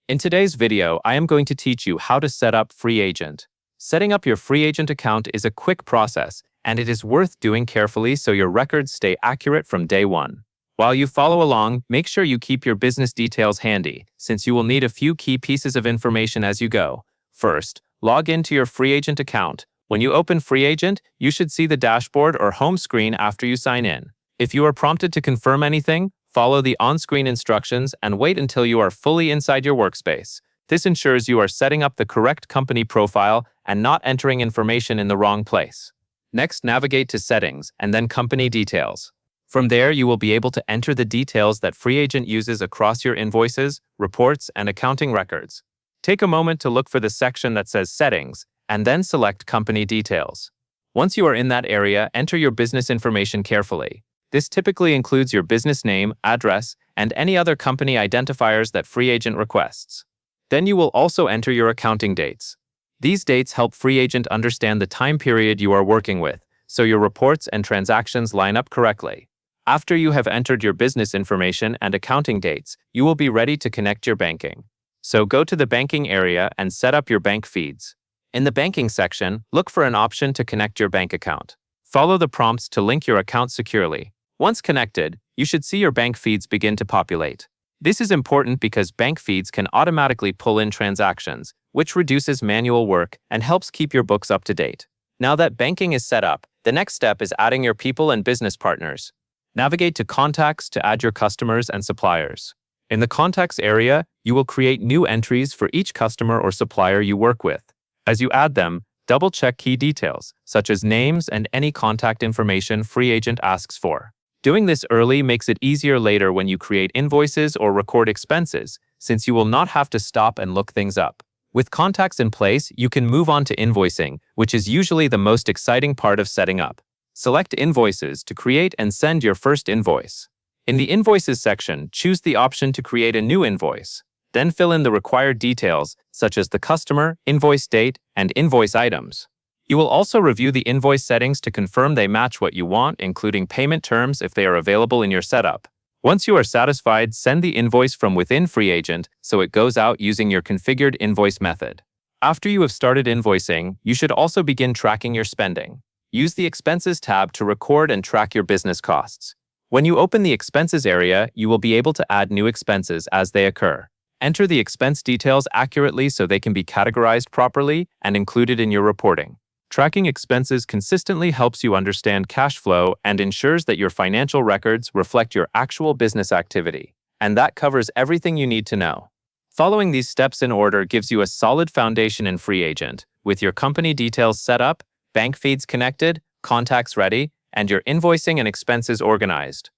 In today's video, I am going to teach you how to set up Freeagent. Setting up your Freeagent account is a quick process, and it is worth doing carefully so your records stay accurate from day one. While you follow along, make sure you keep your business details handy, since you will need a few key pieces of information as you go. First, log into your Freeagent account. When you open Freeagent, you should see the dashboard or home screen after you sign in. If you are prompted to confirm anything, follow the on-screen instructions and wait until you are fully inside your workspace. This ensures you are setting up the correct company profile and not entering information in the wrong place. Next, navigate to Settings and then Company Details. From there, you will be able to enter the details that Freeagent uses across your invoices, reports, and accounting records. Take a moment to look for the section that says Settings, and then select Company Details. Once you are in that area, enter your business information carefully. This typically includes your business name, address, and any other company identifiers that Freeagent requests. Then you will also enter your accounting dates. These dates help Freeagent understand the time period you are working with, so your reports and transactions line up correctly. After you have entered your business information and accounting dates, you will be ready to connect your banking. So go to the banking area and set up your bank feeds. In the banking section, look for an option to connect your bank account. Follow the prompts to link your account securely. Once connected, you should see your bank feeds begin to populate. This is important because bank feeds can automatically pull in transactions, which reduces manual work and helps keep your books up to date. Now that banking is set up, the next step is adding your people and business partners. Navigate to Contacts to add your customers and suppliers. In the Contacts area, you will create new entries for each customer or supplier you work with. As you add them, double-check key details, such as names and any contact information Freeagent asks for. Doing this early makes it easier later when you create invoices or record expenses, since you will not have to stop and look things up. With contacts in place, you can move on to invoicing, which is usually the most exciting part of setting up. Select Invoices to create and send your first invoice. In the Invoices section, choose the option to create a new invoice. Then fill in the required details, such as the customer, invoice date, and invoice items. You will also review the invoice settings to confirm they match what you want, including payment terms if they are available in your setup. Once you are satisfied, send the invoice from within Freeagent so it goes out using your configured invoice method. After you have started invoicing, you should also begin tracking your spending. Use the Expenses tab to record and track your business costs. When you open the Expenses area, you will be able to add new expenses as they occur. Enter the expense details accurately so they can be categorized properly and included in your reporting. Tracking expenses consistently helps you understand cash flow and ensures that your financial records reflect your actual business activity. And that covers everything you need to know. Following these steps in order gives you a solid foundation in Freeagent, with your company details set up, bank feeds connected, contacts ready, and your invoicing and expenses organized.